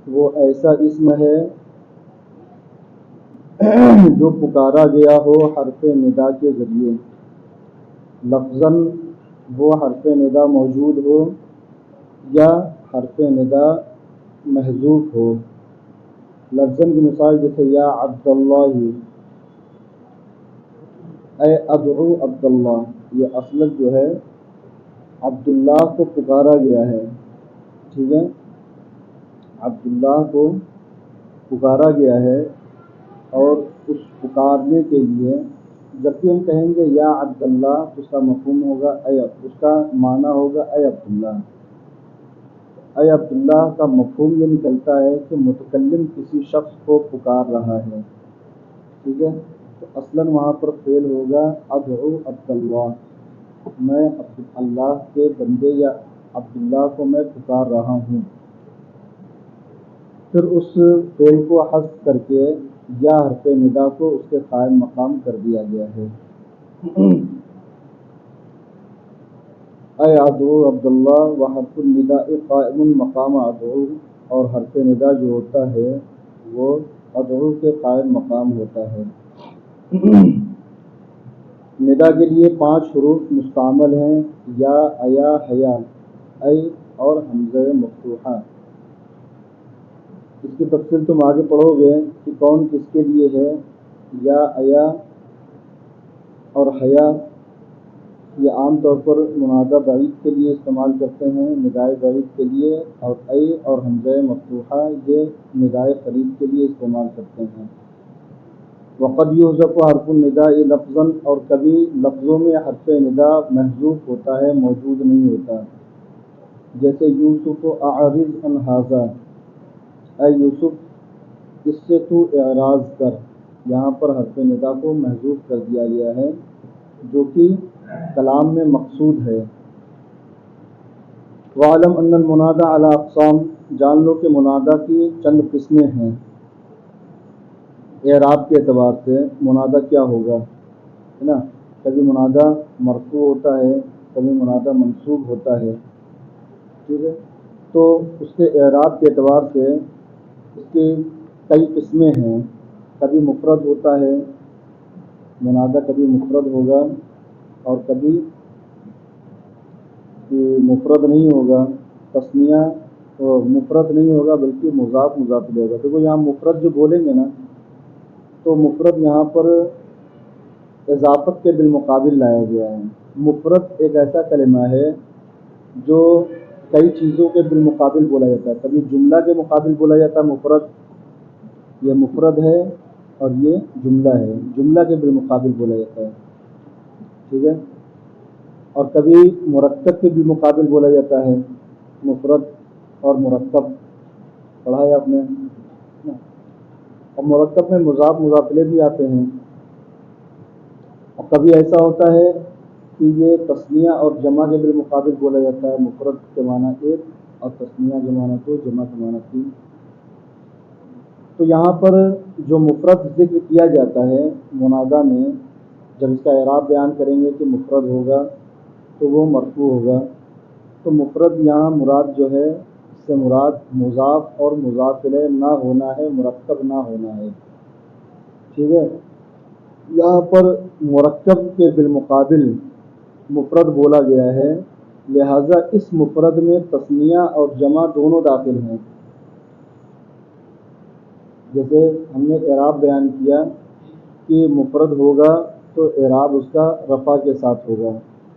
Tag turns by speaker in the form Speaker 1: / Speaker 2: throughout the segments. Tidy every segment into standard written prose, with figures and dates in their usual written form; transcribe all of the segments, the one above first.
Speaker 1: وہ ایسا اسم ہے جو پکارا گیا ہو حرف ندا کے ذریعے، لفظاً وہ حرف ندا موجود ہو یا حرف ندا محذوف ہو۔ لفظاً کی مثال جیسے یا عبداللہ، اے ادعو عبداللہ، یہ اصل جو ہے عبداللہ کو پکارا گیا ہے، ٹھیک ہے، عبداللہ کو پکارا گیا ہے، اور اس پکارنے کے لیے جب بھی ہم کہیں گے یا عبداللہ تو اس کا مفہوم ہوگا اس کا معنی ہوگا اے عبداللہ۔ اے عبداللہ کا مفہوم یہ نکلتا ہے کہ متکلم کسی شخص کو پکار رہا ہے، ٹھیک ہے، تو اصلاً وہاں پر فعل ہوگا ادعو عبداللہ، میں اللہ کے بندے یا عبداللہ کو میں پکار رہا ہوں۔ پھر اس فعل کو حذف کر کے یا حرف ندا کو اس کے قائم مقام کر دیا گیا ہے۔ اے ادعو عبداللہ و حرف النداء قائم مقام ادعو، اور حرف ندا جو ہوتا ہے وہ ادعو کے قائم مقام ہوتا ہے۔ ندا کے لیے 5 حروف مستعمل ہیں، یا، ایا، حیا، اے اور حمزہ مفتوحہ۔ اس کی تفصیل تم آگے پڑھو گے کہ کون کس کے لیے ہے۔ یا، ایا اور حیا یہ عام طور پر منادہ بعید کے لیے استعمال کرتے ہیں، ندائے بعید کے لیے، اور اے اور حمزہ مفتوحہ یہ ندائے قریب کے لیے استعمال کرتے ہیں۔ وقد یحذف حرف النداء لفظاً، اور کبھی لفظوں میں حرف ندا محذوف ہوتا ہے، موجود نہیں ہوتا، جیسے یوسف اعرض عن ھذا، اے یوسف اس سے تو اعراض کر، یہاں پر حرف ندا کو محذوف کر دیا گیا ہے جو کہ کلام میں مقصود ہے۔ وَاعْلَمْ أَنَّ الْمُنَادَى عَلَى أَقْسَامٍ، جان لو کہ منادہ کی چند قسمیں ہیں۔ اعراب کے اعتبار سے منادہ کیا ہوگا، ہے نا، کبھی منادہ مرفوع ہوتا ہے، کبھی منادہ منصوب ہوتا ہے، ٹھیک ہے، تو اس کے اعراب کے اعتبار سے اس کی کئی قسمیں ہیں۔ کبھی مفرد ہوتا ہے منادہ، کبھی مفرد ہوگا اور کبھی مفرد نہیں ہوگا، تثنیہ مفرد نہیں ہوگا بلکہ مضاف الیہ ہوگا۔ دیکھو یہاں مفرد جو بولیں گے نا تو مفرد یہاں پر اضافت کے بالمقابل لایا گیا ہے۔ مفرد ایک ایسا کلمہ ہے جو کئی چیزوں کے بالمقابل بولا جاتا ہے، کبھی جملہ کے مقابل بولا جاتا ہے مفرد، یہ مفرد ہے، اور یہ جملہ ہے، جملہ کے بالمقابل بولا جاتا ہے، ٹھیک ہے، اور کبھی مرکب کے بالمقابل بولا جاتا ہے، مفرد اور مرکب پڑھا ہے آپ نے، اور مرکب میں مضاف الیہ بھی آتے ہیں، اور کبھی ایسا ہوتا ہے کہ یہ تثنیہ اور جمع کے بالمقابل بولا جاتا ہے، مفرد کے معنی ایک اور تثنیہ کے معنی دو، جمع کے معنی تین۔ تو یہاں پر جو مفرد ذکر کیا جاتا ہے منادہ میں، جب اس کا اعراب بیان کریں گے کہ مفرد ہوگا تو وہ مرفوع ہوگا، تو مفرد یہاں مراد جو ہے اس سے مراد مضاف اور مضاف الیہ نہ ہونا ہے، مرکب نہ ہونا ہے، ٹھیک ہے۔ یہاں پر مرکب کے بالمقابل مفرد بولا گیا ہے، لہذا اس مفرد میں تثنیہ اور جمع دونوں داخل ہیں۔ جیسے ہم نے اعراب بیان کیا کہ مفرد ہوگا تو اعراب اس کا رفع کے ساتھ ہوگا،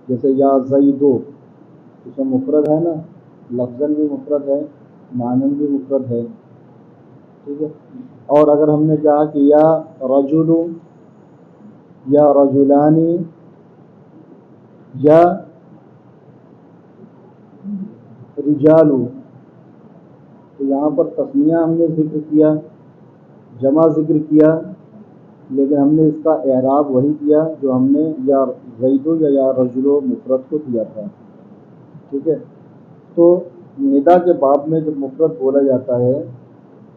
Speaker 1: جیسے یا زیدو، اس میں مفرد ہے نا، لفظاً بھی مفرد ہے، معناً بھی مفرد ہے، ٹھیک ہے۔ اور اگر ہم نے کہا کہ یا رجل، یا رجلانی، یا رجال، تو یہاں پر تثنیہ ہم نے ذکر کیا، جمع ذکر کیا، لیکن ہم نے اس کا اعراب وہی کیا جو ہم نے یا زیدو یا رجلو مفرد کو کیا تھا، ٹھیک ہے۔ تو ندا کے باب میں جب مفرد بولا جاتا ہے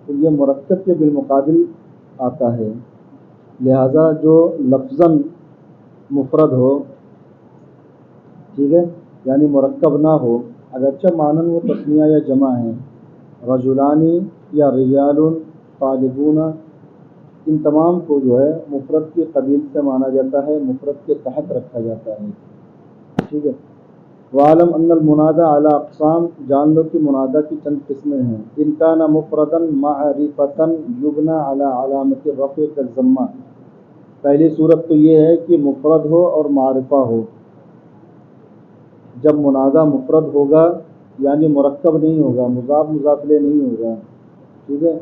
Speaker 1: تو یہ مرکب کے بالمقابل آتا ہے، لہذا جو لفظاً مفرد ہو، ٹھیک ہے، یعنی مرکب نہ ہو، اگرچہ معناً وہ تثنیہ یا جمع ہے، رجلانی یا رجال طالبون، ان تمام کو جو ہے مفرد کی قبیل سے مانا جاتا ہے، مفرد کے تحت رکھا جاتا ہے. ٹھیک ہے. وعلم ان المنادى على اقسام، جان لو کہ منادہ کی چند قسمیں ہیں. ان کان مفردا معرفتا یبنى على علامت الرفع كالضمہ. پہلی صورت تو یہ ہے کہ مفرد ہو اور معرفہ ہو. جب منادہ مفرد ہوگا یعنی مرکب نہیں ہوگا، مضاف مضاف الیہ نہیں ہوگا، ٹھیک ہے،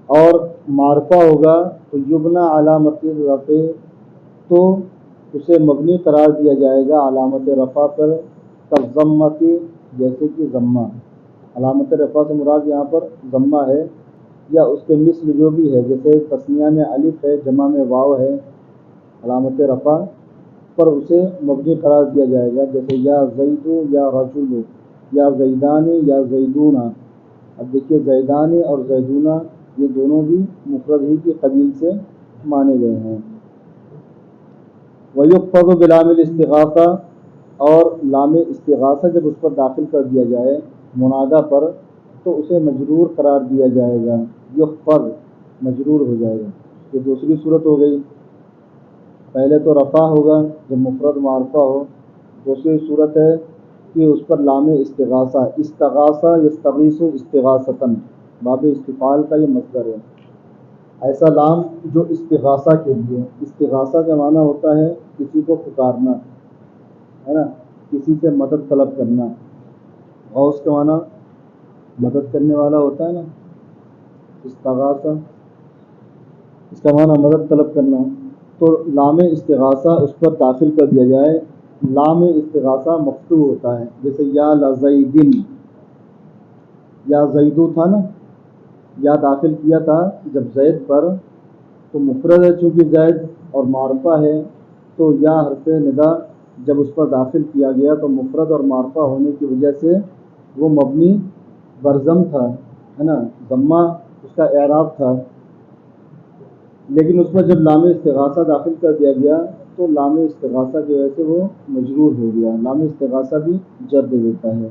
Speaker 1: اور معرفہ ہوگا تو یبنى علامت الرفع، تو اسے مبنی قرار دیا جائے گا علامت رفع پر، کالضمۃ، جیسے کہ ضمہ. علامت رفع سے مراد یہاں پر ضمہ ہے، یا اس کے مثل جو بھی ہے، جیسے تثنیہ میں الف ہے، جمع میں واو ہے، علامت رفع پر اسے مبنی قرار دیا جائے گا. جیسے یا زید یا رجل یا زیدان یا زیدون. اب دیکھیے زیدان اور زیدون یہ دونوں بھی مفرد ہی کی قبیل سے مانے گئے ہیں. وَيُخْفَضُ بِلَامِ الِاسْتِغَاثَہ، اور لام استغاثہ جب اس پر داخل کر دیا جائے منادہ پر تو اسے مجرور قرار دیا جائے گا. یخفض مجرور ہو جائے گا. یہ دوسری صورت ہو گئی. پہلے تو رفع ہوگا جب مفرد معرفہ ہو. دوسری صورت ہے کہ اس پر لام استغاثہ، استغاثہ یستغیث استغاثتاً، باب استفعال کا یہ مصدر ہے. ایسا لام جو استغاثہ کے لیے، استغاثہ کا معنی ہوتا ہے کسی کو پکارنا، ہے نا، کسی سے مدد طلب کرنا. غوث کا معنی مدد کرنے والا ہوتا ہے نا، استغاثہ اس کا معنی مدد طلب کرنا. تو لام استغاثہ اس پر داخل کر دیا جائے. لام استغاثہ مفتوح ہوتا ہے، جیسے یا لزیدن، یا زیدو تھا نا، یا داخل کیا تھا جب زید پر، تو مفرد ہے چونکہ زید اور معرفہ ہے، تو یا حرف ندا جب اس پر داخل کیا گیا تو مفرد اور معرفہ ہونے کی وجہ سے وہ مبنی برضم تھا، ہے نا، ضمہ اس کا اعراب تھا. لیکن اس میں جب لام استغاثہ داخل کر دیا گیا تو لام استغاثہ کی وجہ سے وہ مجرور ہو گیا. لام استغاثہ بھی جر دے دیتا ہے.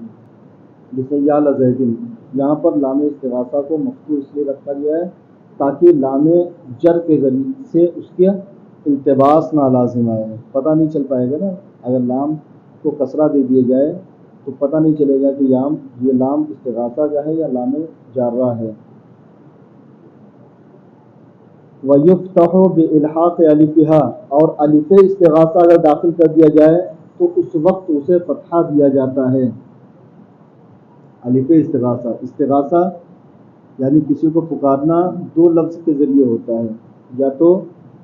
Speaker 1: جیسے یا لزیدن، یہاں پر لام استغاثہ کو مفتوح اس لیے رکھا گیا ہے تاکہ لام جر کے ذریعے سے اس کے التباس نہ لازم آئے. پتہ نہیں چل پائے گا نا، اگر لام کو کسرہ دے دیا جائے تو پتہ نہیں چلے گا کہ یہ لام استغاثہ کا ہے یا لام جارہ ہے. وَيُفْتَحُ بِإِلْحَاقِ أَلِفِهَا، اور الف استغاثہ اگر داخل کر دیا جائے تو اس وقت اسے فتحہ دیا جاتا ہے. الف استغاثہ، استغاثہ یعنی کسی کو پکارنا دو لفظ کے ذریعے ہوتا ہے، یا تو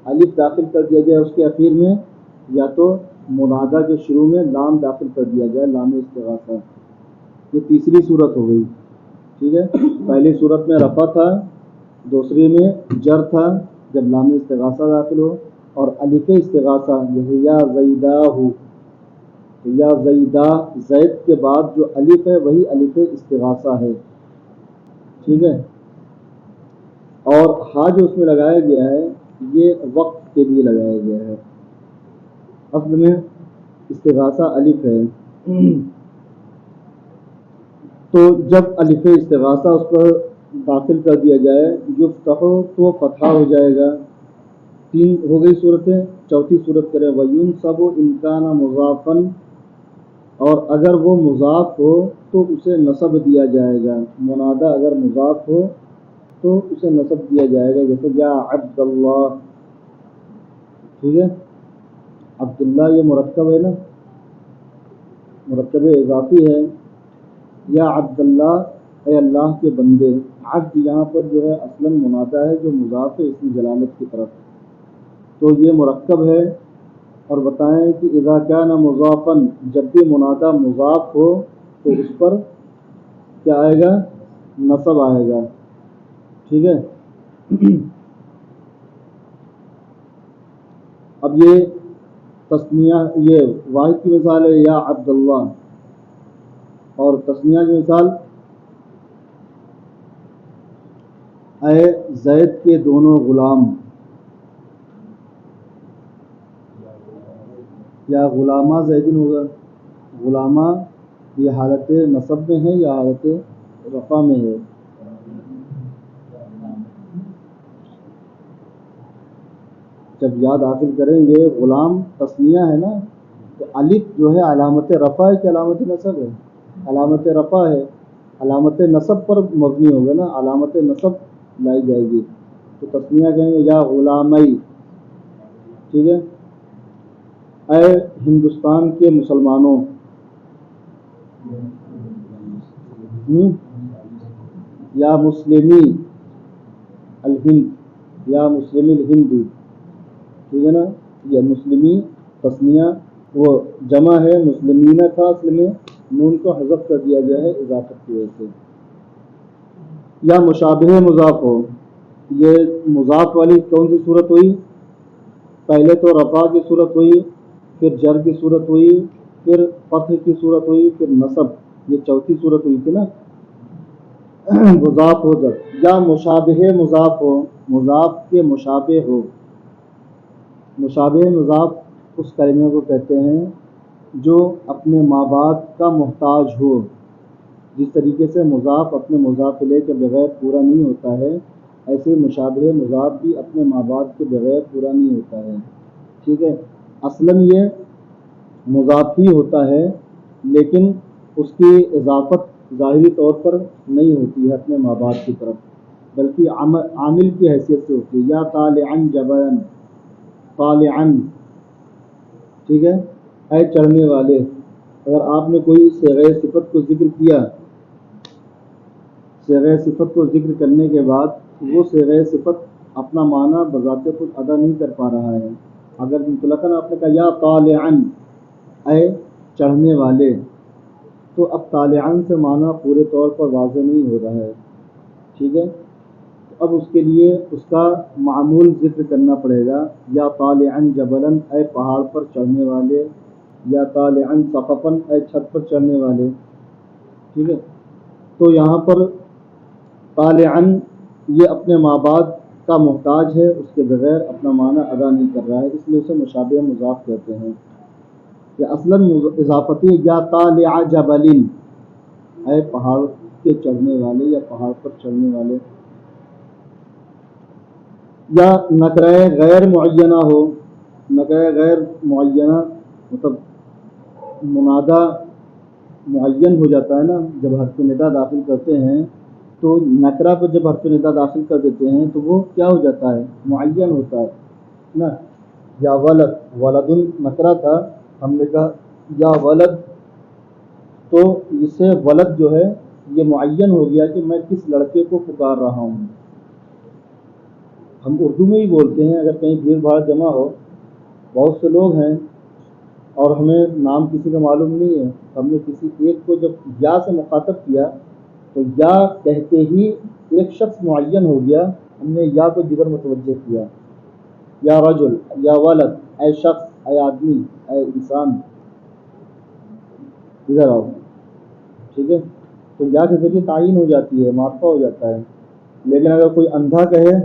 Speaker 1: الف داخل کر دیا جائے اس کے اخیر میں، یا تو منادہ کے شروع میں لام داخل کر دیا جائے، لام استغاثہ. یہ تیسری صورت ہو گئی. ٹھیک ہے. پہلی صورت میں رفع تھا، دوسری میں جر تھا جب لام استغاثہ داخل ہو، اور الف استغاثہ جیسے یا زیدہ ہو، تو یا زیدہ، زید کے بعد جو الف ہے وہی الف استغاثہ ہے. ٹھیک ہے. اور ہا جو اس میں لگایا گیا ہے یہ وقت کے لیے لگایا گیا ہے. اصل میں استغاثہ الف ہے، تو جب الف استغاثہ اس پر داخل کر دیا جائے یفتح تو فتحہ ہو جائے گا. تین ہو گئی صورتیں. چوتھی صورت کرے وَيُنْصَبُ إِنْ كَانَ مُضَافًا، اور اگر وہ مضاف ہو تو اسے نصب دیا جائے گا. منادہ اگر مضاف ہو تو اسے نصب دیا جائے گا. جیسے یا عبد اللہ، ٹھیک ہے. عبداللہ یہ مرکب ہے نا، مرکب اضافی ہے. یا عبداللہ، اے اللہ کے بندے. عبد یہاں پر جو ہے اصلاً منادہ ہے جو مضاف ہے اسم جلالت کی طرف، تو یہ مرکب ہے. اور بتائیں کہ اذا کان مضافا، جب بھی منادہ مضاف ہو تو اس پر کیا آئے گا؟ نصب آئے گا. ٹھیک ہے. اب یہ تثنیہ، یہ واحد کی مثال ہے یا عبداللہ، اور تثنیہ کی مثال اے زید کے دونوں غلام، یا غلامہ زیدن ہوگا. غلامہ یہ حالت نصب میں ہے یا حالت رفع میں ہے؟ جب یا داخل کریں گے، غلام تسنیہ ہے نا، تو الف جو ہے علامت رفع ہے کہ علامت نصب ہے؟ علامت رفع ہے، علامت نصب پر مبنی ہوگا نا، علامت نصب لائی جائے گی، تو تسنیہ کہیں گے یا غلامی، ٹھیک ہے. اے ہندوستان کے مسلمانوں، یا مسلمی الہند، یا مسلم الہند، ٹھیک ہے نا. یا مسلمی تسنیہ، وہ جمع ہے، مسلمین تھا اصل میں، نون کو حذف کر دیا گیا ہے اضافت کی وجہ سے. یا مشابہ مضاف ہو، یہ مضاف والی کون سی صورت ہوئی؟ پہلے تو رفع کی صورت ہوئی، پھر جر کی صورت ہوئی، پھر فتح کی صورت ہوئی، پھر نصب، یہ چوتھی صورت ہوئی تھی نا. مضاف ہو جب، یا مشابہ مضاف ہو، مضاف کے مشابہ ہو. مشابہ مضاف اس کلمے کو کہتے ہیں جو اپنے ماں باپ کا محتاج ہو. جس طریقے سے مضاف اپنے مضاف الیہ کے بغیر پورا نہیں ہوتا ہے، ایسے مشابہ مضاف بھی اپنے ماں باپ کے بغیر پورا نہیں ہوتا ہے. ٹھیک ہے. اصلاً یہ مضاف ہی ہوتا ہے، لیکن اس کی اضافت ظاہری طور پر نہیں ہوتی ہے اپنے ماں باپ کی طرف، بلکہ عامل کی حیثیت سے ہوتی ہے. یا طالعاً جبلاً، طالعاً، ٹھیک ہے، اے چڑھنے والے. اگر آپ نے کوئی صیغہ صفت کو ذکر کیا، صیغہ صفت کو ذکر کرنے کے بعد وہ صیغہ صفت اپنا معنی بذات خود ادا نہیں کر پا رہا ہے. اگر مطلقاً آپ نے کہا یا طالعاً، اے چڑھنے والے، تو اب طالعاً سے معنی پورے طور پر واضح نہیں ہو رہا ہے. ٹھیک ہے. اب اس کے لیے اس کا معمول ذکر کرنا پڑے گا. یا طالعاً جبلاً، اے پہاڑ پر چڑھنے والے، یا طالعاً سقفاً، اے چھت پر چڑھنے والے. ٹھیک ہے. تو یہاں پر طالعاً یہ اپنے ماں باپ کا محتاج ہے، اس کے بغیر اپنا معنی ادا نہیں کر رہا ہے، اس لیے اسے مشابہ مضاف کہتے ہیں. یا اصلاً اضافتی، یا طالع جبل، اے پہاڑ کے چڑھنے والے یا پہاڑ پر چڑھنے والے. یا نکرہ غیر معینہ ہو، نکرہ غیر معینہ مطلب منادہ معین ہو جاتا ہے نا، جب حرف ندا داخل کرتے ہیں تو نکرہ پر جب حرف ندا داخل کر دیتے ہیں تو وہ کیا ہو جاتا ہے؟ معین ہوتا ہے نا. یا ولد، ولد نکرہ تھا، ہم نے کہا یا ولد، تو اس سے ولد جو ہے یہ معین ہو گیا کہ میں کس لڑکے کو پکار رہا ہوں. ہم اردو میں ہی بولتے ہیں، اگر کہیں بھیڑ بھاڑ جمع ہو، بہت سے لوگ ہیں اور ہمیں نام کسی کا معلوم نہیں ہے، ہم نے کسی ایک کو جب یا سے مخاطب کیا تو یا کہتے ہی ایک شخص معین ہو گیا، ہم نے یا کو جدھر متوجہ کیا. یا رجل، یا ولد، اے شخص، اے آدمی، اے انسان، ادھر آؤ. ٹھیک ہے. تو یا کے ذریعے تعین ہو جاتی ہے، معرفہ ہو جاتا ہے. لیکن اگر کوئی اندھا کہے،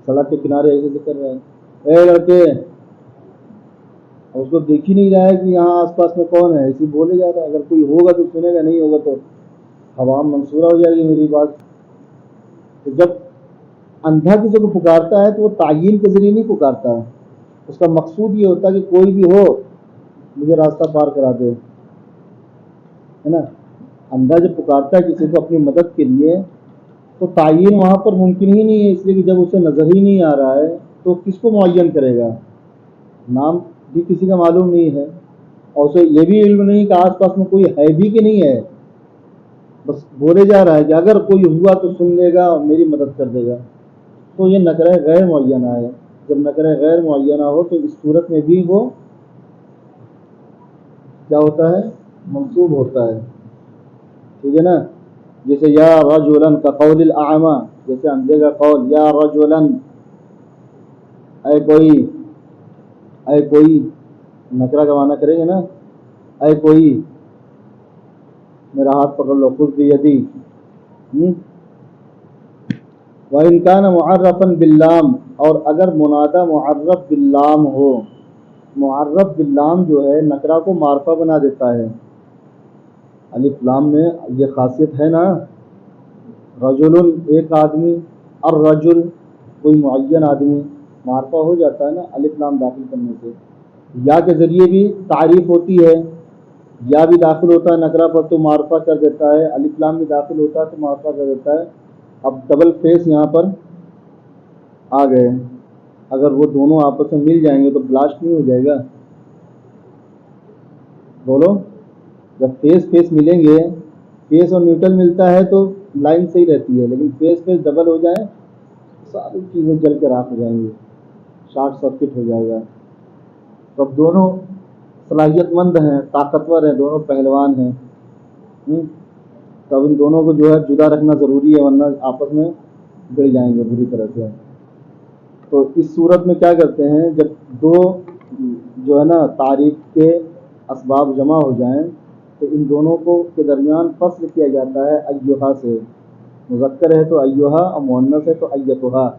Speaker 1: سڑک کے کنارے ایسے ذکر رہا ہے، اے لڑکے، اس کو دیکھ ہی نہیں رہا ہے کہ یہاں آس پاس میں کون ہے، ایسے بولے جا رہا ہے. اگر کوئی ہوگا تو سنے گا، نہیں ہوگا تو عوام منصورہ ہو جائے گی میری بات. تو جب اندھا کسی کو پکارتا ہے تو وہ تعین کے ذریعے نہیں پکارتا، اس کا مقصود یہ ہوتا ہے کہ کوئی بھی ہو مجھے راستہ پار کرا دے، ہے نا. اندھا جب پکارتا ہے کسی کو اپنی مدد کے لیے تو تعین وہاں پر ممکن ہی نہیں ہے، اس لیے کہ جب اسے نظر ہی نہیں آ رہا ہے تو کس کو معین کرے گا؟ نام بھی کسی کا معلوم نہیں ہے اور اسے یہ بھی علم نہیں کہ آس پاس میں کوئی ہے بھی کہ نہیں ہے، بس بولے جا رہا ہے کہ اگر کوئی ہوا تو سن لے گا اور میری مدد کر دے گا. تو یہ نکرہ غیر معینہ ہے. جب نکرہ غیر معینہ ہو تو اس صورت میں بھی وہ کیا ہوتا ہے؟ منصوب ہوتا ہے. ٹھیک ہے نا. جیسے یا رجلاً کا قول الاعمى، جیسے اندھے کا قول، یا رجلاً، اے کوئی، اے کوئی، نکرہ کا معنی کریں گے نا، اے کوئی، میرا ہاتھ پکڑ لو، خذ بیدی. وَإِنْ كَانَ مُعَرَّفًا بِاللَّامِ، اور اگر منادہ معرف باللام ہو، معرف باللام جو ہے نکرہ کو معرفہ بنا دیتا ہے. الف لام میں یہ خاصیت ہے نا. رجل ایک آدمی، الرجل کوئی معین آدمی، معرفہ ہو جاتا ہے نا الف لام داخل کرنے سے. یا کے ذریعے بھی تعریف ہوتی ہے، یا بھی داخل ہوتا ہے نکرہ پر تو معرفہ کر دیتا ہے، الف لام بھی داخل ہوتا ہے تو معرفہ کر دیتا ہے. اب ڈبل فیس یہاں پر آ گئے، اگر وہ دونوں آپس میں مل جائیں گے تو بلاسٹ نہیں ہو جائے گا؟ بولو. جب فیس فیس ملیں گے، فیس اور نیوٹرل ملتا ہے تو لائن صحیح رہتی ہے، لیکن فیس فیس ڈبل ہو جائے ساری چیزیں جل کے راکھ ہو جائیں گی، شارٹ سرکٹ ہو جائے گا. تو اب دونوں صلاحیت مند ہیں، طاقتور ہیں، دونوں پہلوان ہیں. تب ان دونوں کو جو ہے جدا رکھنا ضروری ہے، ورنہ آپس میں گڑ جائیں گے بری طرح سے. تو اس صورت میں کیا کرتے ہیں، جب دو جو ہے نا تعریف کے اسباب جمع ہو جائیں تو ان دونوں کو کے درمیان فصل کیا جاتا ہے ایھا سے. مذکر ہے تو ایھا اور مؤنث ہے تو ایتھا.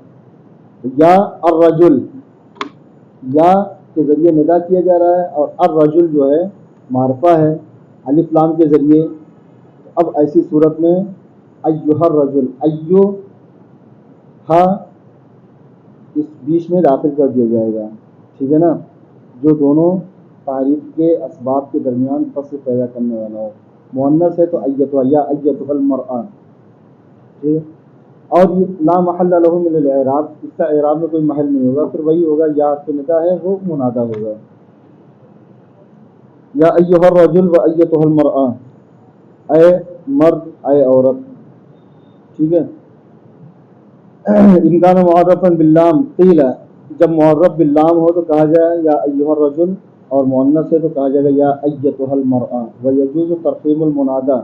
Speaker 1: یا الرجل، یا کے ذریعے ندا کیا جا رہا ہے اور الرجل جو ہے معرفہ ہے الف لام کے ذریعے. اب ایسی صورت میں ایھا الرجل، ایھا اس بیچ میں داخل کر دیا جائے گا. ٹھیک ہے نا، جو دونوں تعریف کے اسباب کے درمیان فصل پیدا کرنے والا ہو. مؤنث ہے تو ایتھا یا ایتھا المرأہ. ٹھیک ہے. اور یہ لا محل لہ من الاعراب، اس کا اعراب میں کوئی محل نہیں ہوگا، پھر وہی ہوگا یا تو ندا ہے وہ منادہ ہوگا. یا ایھا الرجل و ایتھا المرأہ، اے مرد اے عورت. ٹھیک ہے. ان کان معرفا باللام قیل، جب معرف باللام ہو تو کہا جائے یا ایھا الرجل، اور مؤنث ہے تو کہا جائے گا یا ایتھا المرأہ. ویجوز ترقیم المنادى،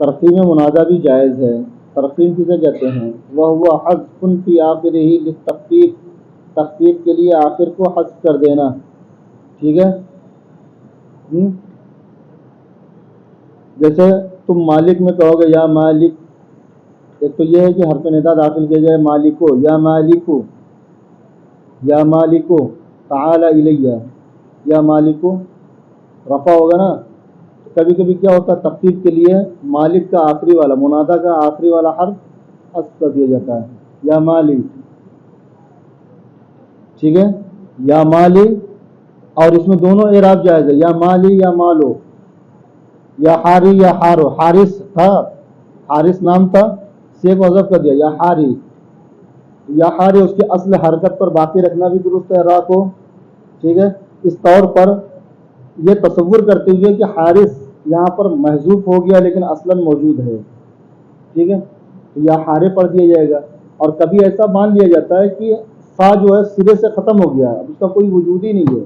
Speaker 1: ترقیم منادى بھی جائز ہے. ترقیم کسے کہتے ہیں؟ وہو حذف فی آخرہ للتخفیف، تخفیف کے لیے آخر کو حذف کر دینا. ٹھیک ہے. جیسے تم مالک میں کہو گے یا مالک، ایک تو یہ ہے کہ حرف ندا داخل کیا جائے مالکو، یا مالکو، یا مالکو تعالی الیہ، یا مالکو رفع ہوگا نا. کبھی کبھی کیا ہوتا ہے تخفیف کے لیے مالک کا آخری والا، منادہ کا آخری والا حرف حذف کر دیا جاتا ہے، یا مالی. ٹھیک ہے. یا مالی، اور اس میں دونوں اعراب جائز ہے، یا مالی یا مالو، یا حاری یا حارو. حارث تھا، حارث نام تھا، سے کو حذف کر دیا یا حاری. یا حاری اس کی اصل حرکت پر باقی رکھنا بھی درست ہے را کو. ٹھیک ہے. اس طور پر یہ تصور کرتے ہوئے کہ حارث یہاں پر محذوف ہو گیا لیکن اصلاً موجود ہے. ٹھیک ہے. تو یا حارے پڑھ دیا جائے گا. اور کبھی ایسا مان لیا جاتا ہے کہ فا جو ہے سرے سے ختم ہو گیا، اب اس کا کوئی وجود ہی نہیں ہے،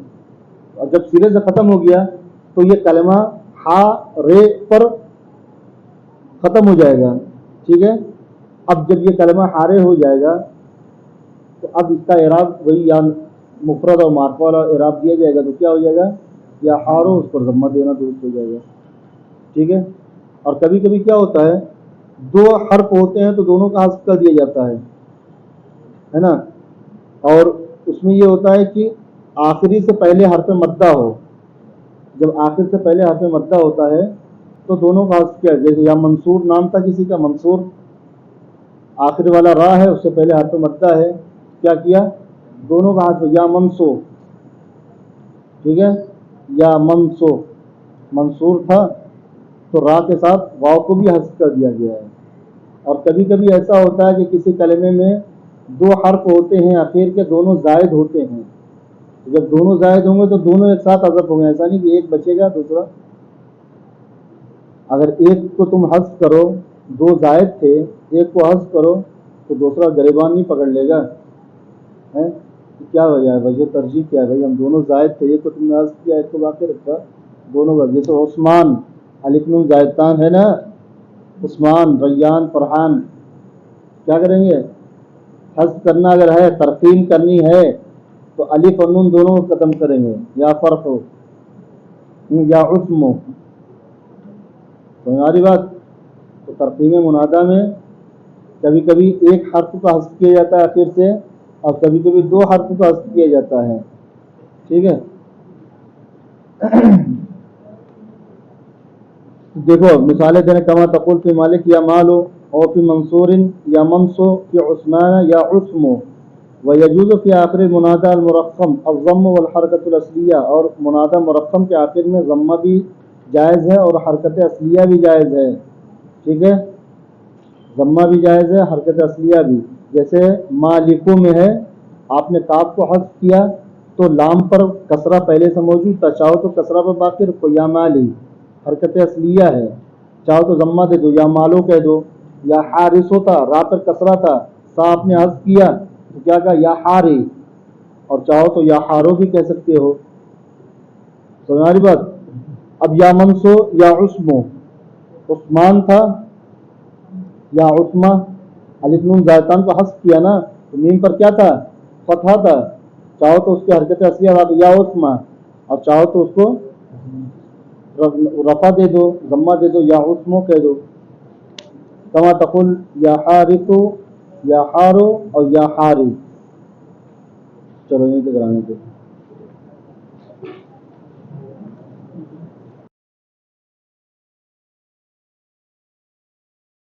Speaker 1: اور جب سرے سے ختم ہو گیا تو یہ کلمہ ہا رے پر ختم ہو جائے گا. ٹھیک ہے. اب جب یہ کلمہ ہارے ہو جائے گا تو اب اس کا اعراب وہی یا مفرد اور معرفہ والا اعراب دیا جائے گا. تو کیا ہو جائے گا؟ یا ہارو، اس پر ضمہ دینا درست ہو جائے گا. ٹھیک ہے. اور کبھی کبھی کیا ہوتا ہے دو حرف ہوتے ہیں تو دونوں کا حذف کر دیا جاتا ہے نا. اور اس میں یہ ہوتا ہے کہ آخری سے پہلے حرف مدہ ہو. جب آخر سے پہلے حرف مدہ ہوتا ہے تو دونوں کا حذف کیا، جیسے یا منصور نام تھا کسی کا، منصور آخر والا را ہے، اس سے پہلے حرف مدہ ہے، کیا کیا دونوں کا حذف، یا منصو. ٹھیک ہے. یا منصو، منصور تھا تو را کے ساتھ واو کو بھی حذف کر دیا گیا ہے. اور کبھی کبھی ایسا ہوتا ہے کہ کسی کلمے میں دو حرف ہوتے ہیں اخیر کے، دونوں زائد ہوتے ہیں. جب دونوں زائد ہوں گے تو دونوں ایک ساتھ حذف ہوں گے، ایسا نہیں کہ ایک بچے گا دوسرا. اگر ایک کو تم حذف کرو، دو زائد تھے، ایک کو حذف کرو تو دوسرا گریبان نہیں پکڑ لے گا. کیا وجہ ہے؟ وجہ ترجیح کیا ہے بھائی؟ ہم دونوں زائد تھے، ایک کو تم نے حذف کیا، ایک کو باقی رکھا، دونوں کا. جیسے عثمان الف نون زائدتان ہے نا، عثمان، ریان، فرحان، کیا کریں گے؟ حذف کرنا اگر ہے، ترقیم کرنی ہے تو الف اور نون دونوں کو ختم کریں گے، یا فرق ہو یا عثم ہو. تو ہماری بات. تو ترقیم منادہ میں کبھی کبھی ایک حرف کا حذف کیا جاتا ہے آخر سے، اور کبھی کبھی دو حرف کا حذف کیا جاتا ہے. ٹھیک ہے. دیکھو مثالیں دینے، کما تقول فی مالک یا مالو، اور فی منصور یا منصو، فی عثمان یا عثمو، ويجوز في آخر المنادى المرقم الضم والحرکت الاصلیہ، اور منادى مرقم کے آخر میں ضمہ بھی جائز ہے اور حرکت اصلیہ بھی جائز ہے، ٹھیک ہے، ضمہ بھی جائز ہے، حرکت اصلیہ بھی، جیسے مالکوں میں ہے، آپ نے کاف کو حذف کیا تو لام پر کسرہ پہلے سے موجود تھا، چاہو تو کسرہ پر باقی رکھو، یا مالی حرکت اصلیہ ہے، چاہو تو ضمہ دے دو، یا مالو کہہ دو، یا حارث ہوتا را پر کسرہ تھا، سا آپ نے حذف کیا تو کیا کہا یا حاری، اور چاہو تو یا حارو بھی کہہ سکتے ہو، سمجھ بات۔ اب یا منسو یا عثمو، عثمان تھا یا عثمہ، الف نون زائدتان کو حذف کیا نا تو میم پر کیا تھا، فتحہ تھا، چاہو تو اس کی حرکت اصلیہ یا عثمہ، اور چاہو تو اس کو رفع دے دو، ضمہ دے دو، یا عثمو کہہ دو، کما تقول یا حارثو یا حارو اور یا حاری۔ چلو یہ کرانے دو۔